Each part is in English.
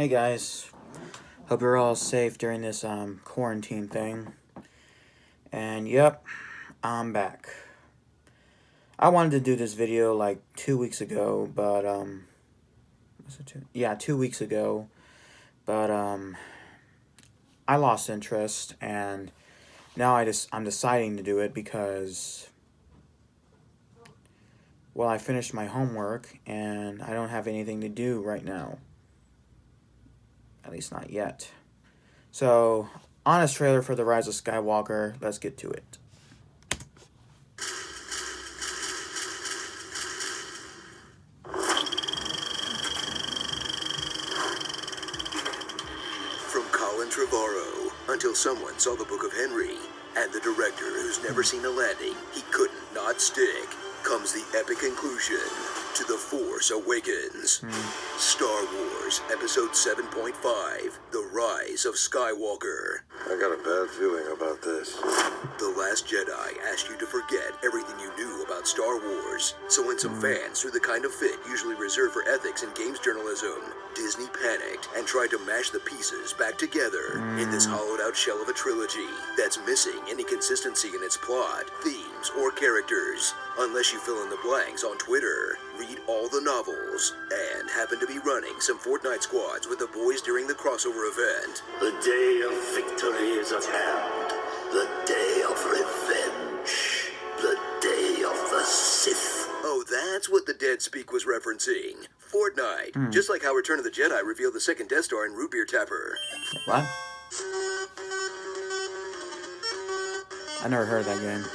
Hey guys, hope you're all safe during this quarantine thing. And yep, I'm back. I wanted to do this video like 2 weeks ago, but was it 2? Yeah, 2 weeks ago. But I lost interest, and now I'm deciding to do it because, well, I finished my homework and I don't have anything to do right now. At least not yet. So, honest trailer for The Rise of Skywalker. Let's get to it. From Colin Trevorrow, until someone saw the Book of Henry, and the director who's never seen a landing he couldn't not stick, comes the epic conclusion to The Force Awakens. Star Wars Episode 7.5, The Rise of Skywalker. I got a bad feeling about this. The Last Jedi asked you to forget everything you knew about Star Wars. So when some fans threw the kind of fit usually reserved for ethics in games journalism, Disney panicked and tried to mash the pieces back together in this hollowed-out shell of a trilogy that's missing any consistency in its plot, themes, or characters. Unless you fill in the blanks on Twitter, read all the novels, and happen to be running some Fortnite squads with the boys during the crossover event. The day of victory is at hand. The day of revenge. The day of the Sith. Oh, that's what the Dead Speak was referencing. Fortnite. Just like how Return of the Jedi revealed the second Death Star in Root Beer Tapper. What? I never heard of that game.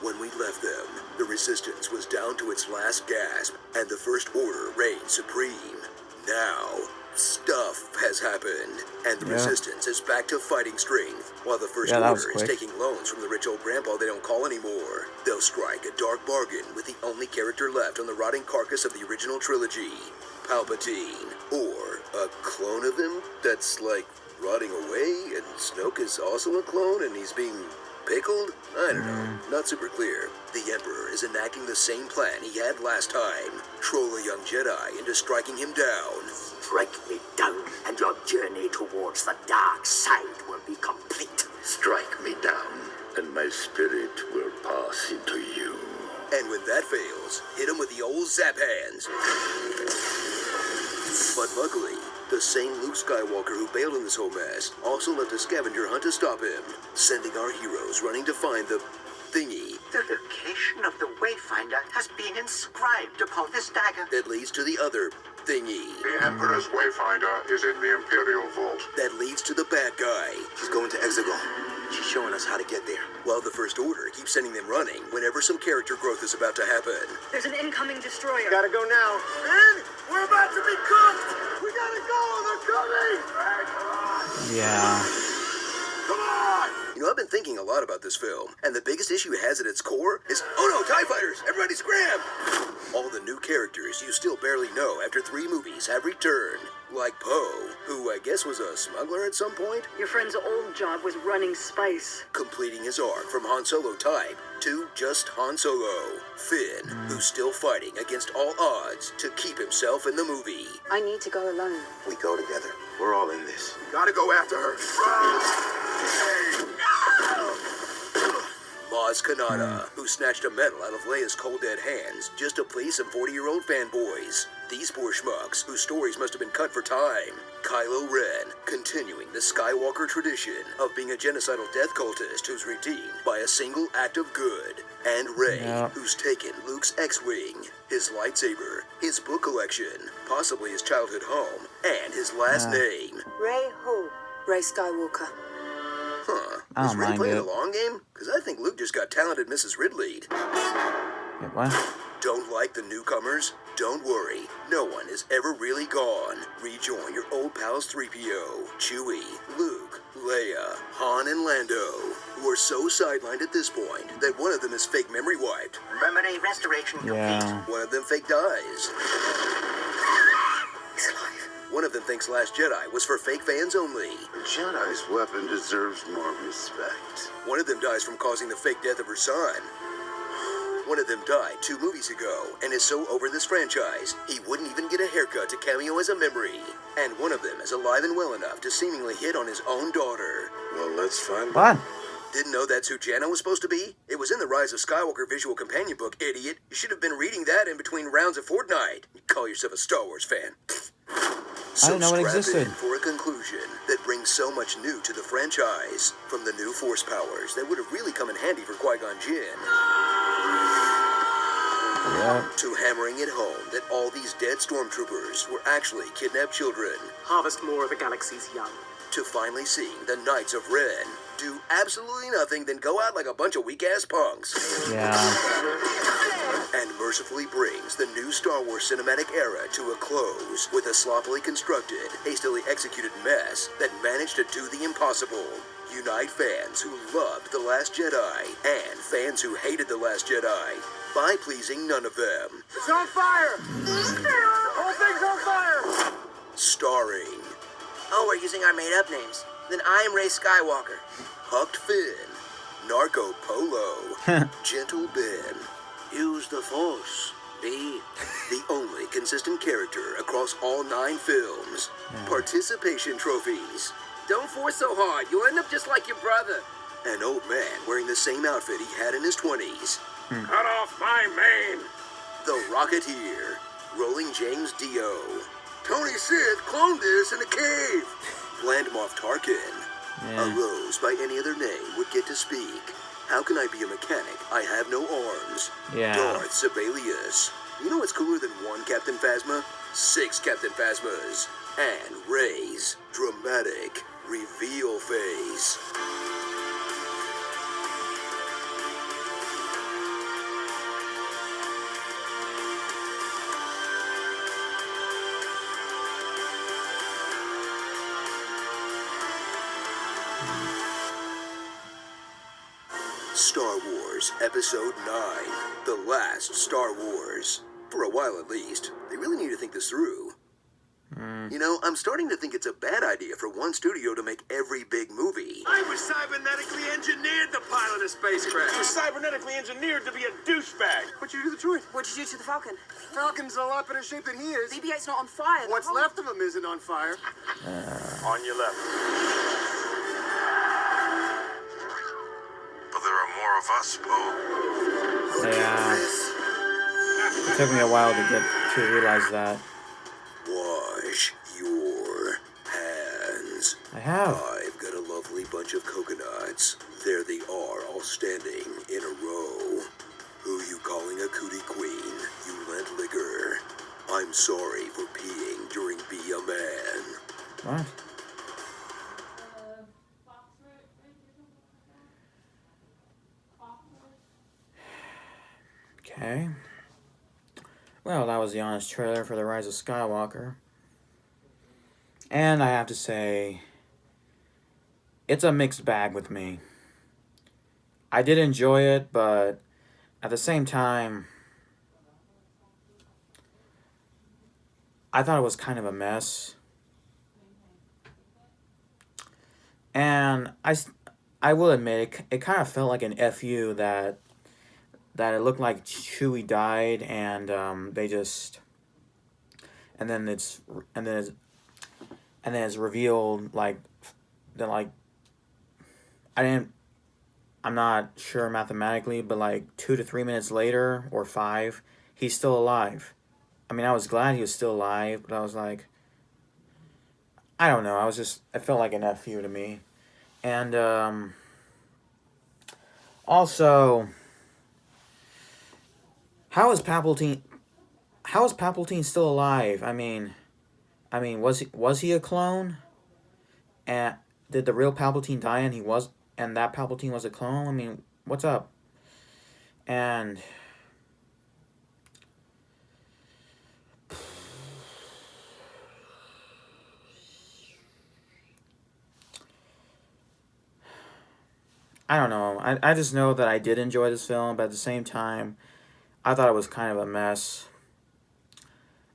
When we left them, the Resistance was down to its last gasp, and the First Order reigned supreme. Now, stuff has happened, and the Resistance is back to fighting strength, while the First Order is taking loans from the rich old grandpa they don't call anymore. They'll strike a dark bargain with the only character left on the rotting carcass of the original trilogy, Palpatine, or a clone of him that's, like, rotting away, and Snoke is also a clone, and he's being pickled? I don't know. Not super clear. The Emperor is enacting the same plan he had last time. Troll a young Jedi into striking him down. Strike me down, and your journey towards the dark side will be complete. Strike me down, and my spirit will pass into you. And when that fails, hit him with the old zap hands. But luckily, the same Luke Skywalker who bailed in this whole mess also left a scavenger hunt to stop him, sending our heroes running to find the thingy. The location of the Wayfinder has been inscribed upon this dagger. That leads to the other thingy. The Emperor's Wayfinder is in the Imperial Vault. That leads to the bad guy. She's going to Exegol. She's showing us how to get there. While the First Order keeps sending them running whenever some character growth is about to happen. There's an incoming destroyer. Gotta go now. And we're about to be cooked! We gotta go! They're coming! Yeah. Come on! You know, I've been thinking a lot about this film, and the biggest issue it has at its core is, oh no, TIE fighters! Everybody scram! All the new characters you still barely know after 3 movies have returned. Like Poe, who I guess was a smuggler at some point, Your friend's old job was running spice. completing his arc from Han Solo type to just Han Solo. Finn, who's still fighting against all odds to keep himself in the movie. I need to go alone. We go together. We're all in this. Gotta go after her. Maz Kanata, who snatched a medal out of Leia's cold dead hands just to please some 40-year-old fanboys. These poor schmucks, whose stories must have been cut for time. Kylo Ren, continuing the Skywalker tradition of being a genocidal death cultist who's redeemed by a single act of good. And Rey, who's taken Luke's X-Wing, his lightsaber, his book collection, possibly his childhood home, and his last name. Rey who? Rey Skywalker. Huh. I Is don't Rey mind playing it. the long game? Because I think Luke just got talented Mrs. Ridley. Wait, what? Don't like the newcomers? Don't worry, no one is ever really gone. Rejoin your old pals 3PO, Chewie, Luke, Leia, Han, and Lando, who are so sidelined at this point that one of them is fake memory wiped. Memory restoration complete. Yeah. One of them fake dies. He's alive. One of them thinks Last Jedi was for fake fans only. A Jedi's weapon deserves more respect. One of them dies from causing the fake death of her son. One of them died 2 movies ago and is so over this franchise, he wouldn't even get a haircut to cameo as a memory. And one of them is alive and well enough to seemingly hit on his own daughter. Well, let's find What? Didn't know that's who Janna was supposed to be? It was in the Rise of Skywalker visual companion book, idiot. You should have been reading that in between rounds of Fortnite. You call yourself a Star Wars fan. I didn't know it strap existed. in for a conclusion that brings so much new to the franchise. From the new Force powers that would have really come in handy for Qui-Gon Jinn. Yeah. To hammering it home that all these dead stormtroopers were actually kidnapped children. Harvest more of the galaxy's young. To finally seeing the Knights of Ren do absolutely nothing than go out like a bunch of weak-ass punks. Yeah. And mercifully brings the new Star Wars cinematic era to a close with a sloppily constructed, hastily executed mess that managed to do the impossible. Unite fans who loved The Last Jedi and fans who hated The Last Jedi by pleasing none of them. It's on fire! The whole thing's on fire! Starring Oh, we're using our made-up names. Then I am Rey Skywalker. Hucked Finn, Narco Polo, Gentle Ben, Use the Force. Be the only consistent character across all 9 films, participation trophies, Don't force so hard. You'll end up just like your brother. an old man wearing the same outfit he had in his 20s, Cut off my mane! the Rocketeer, Rolling James Dio, Tony Sith cloned this in a cave, Bland Moff Tarkin, a Rose by any other name would get to speak. How can I be a mechanic? I have no arms. Yeah. Darth Sibelius. You know what's cooler than 1 Captain Phasma? 6 Captain Phasmas. And Rey's dramatic reveal phase. Star Wars Episode 9, The Last Star Wars. For a while at least. They really need to think this through. You know, I'm starting to think it's a bad idea for one studio to make every big movie. I was cybernetically engineered to pilot a spacecraft. He was cybernetically engineered to be a douchebag. What'd you do to the droid? What'd you do to the Falcon? Falcon's a lot better shape than he is. BB-8's not on fire. What's left of him isn't on fire. On your left. But there are more of us, Poe. Yeah. It took me a while to realize that. Wash your hands. I have. I've got a lovely bunch of coconuts. There they are, all standing in a row. Who you calling a cootie queen, you lent liquor? I'm sorry for peeing during Be a Man. What? Okay. Well, that was the honest trailer for The Rise of Skywalker. And I have to say, it's a mixed bag with me. I did enjoy it, but at the same time, I thought it was kind of a mess. And I will admit, it kind of felt like an FU that it looked like Chewie died, and then it's revealed I'm not sure mathematically, but like 2 to 3 minutes later or 5, he's still alive. I mean, I was glad he was still alive, but I was like, I don't know. It felt like an FU to me, and also. How is Palpatine still alive? I mean, was he a clone? And did the real Palpatine die and that Palpatine was a clone? I mean, what's up? And I don't know. I just know that I did enjoy this film, but at the same time, I thought it was kind of a mess.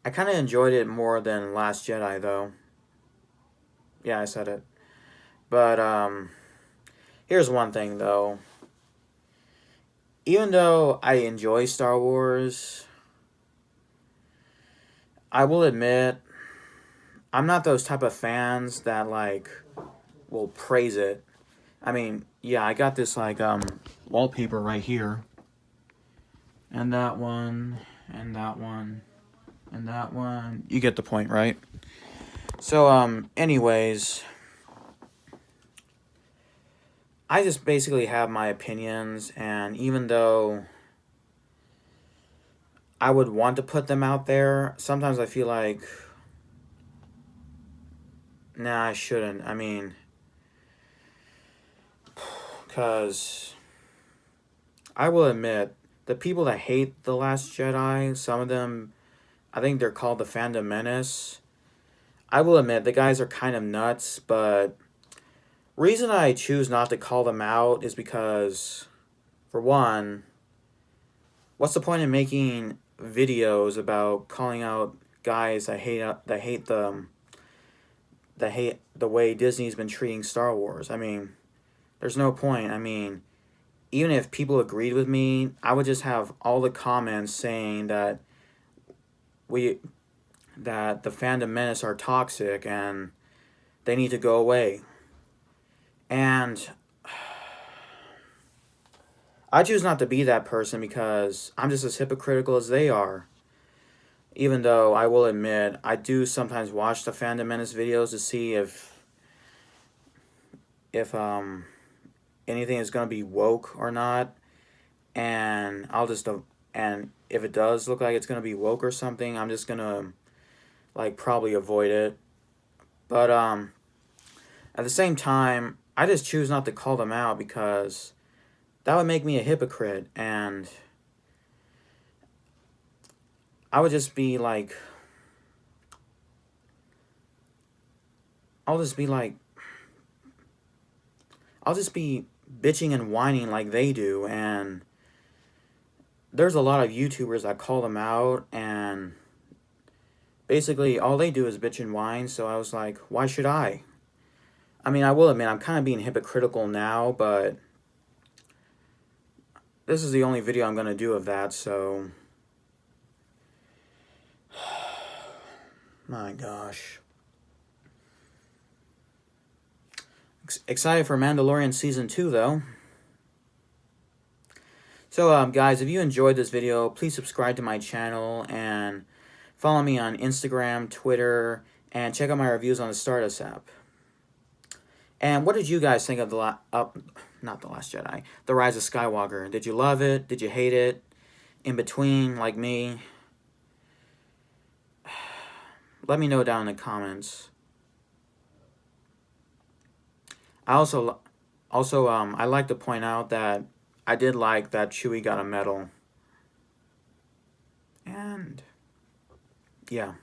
I kind of enjoyed it more than Last Jedi, though. Yeah, I said it. But, here's one thing, though. even though I enjoy Star Wars, I will admit, I'm not those type of fans that, like, will praise it. I mean, yeah, I got this, like, wallpaper right here. And that one, and that one, and that one. You get the point, right? So, anyways, I just basically have my opinions, and even though I would want to put them out there, sometimes I feel like, nah, I shouldn't. I mean, because I will admit, the people that hate The Last Jedi, some of them, I think they're called the Fandom Menace. I will admit, the guys are kind of nuts, but reason I choose not to call them out is because, for one, what's the point in making videos about calling out guys that hate the way Disney's been treating Star Wars? I mean, there's no point. I mean, even if people agreed with me, I would just have all the comments saying that the Fandom Menace are toxic and they need to go away. And I choose not to be that person because I'm just as hypocritical as they are. Even though I will admit, I do sometimes watch the Fandom Menace videos to see if anything is going to be woke or not. And and if it does look like it's going to be woke or something, I'm just going to, like, probably avoid it. But at the same time, I just choose not to call them out because that would make me a hypocrite, and I would just be like, I'll just be bitching and whining like they do, and there's a lot of YouTubers that call them out, and basically all they do is bitch and whine, so I was like, why should I? I mean, I will admit, I'm kind of being hypocritical now, but this is the only video I'm going to do of that, so my gosh. Excited for Mandalorian Season 2, though. So, guys, if you enjoyed this video, please subscribe to my channel and follow me on Instagram, Twitter, and check out my reviews on the Stardust app. And what did you guys think of not The Last Jedi, The Rise of Skywalker? Did you love it? Did you hate it? In between, like me? Let me know down in the comments. I I'd like to point out that I did like that Chewie got a medal. And yeah.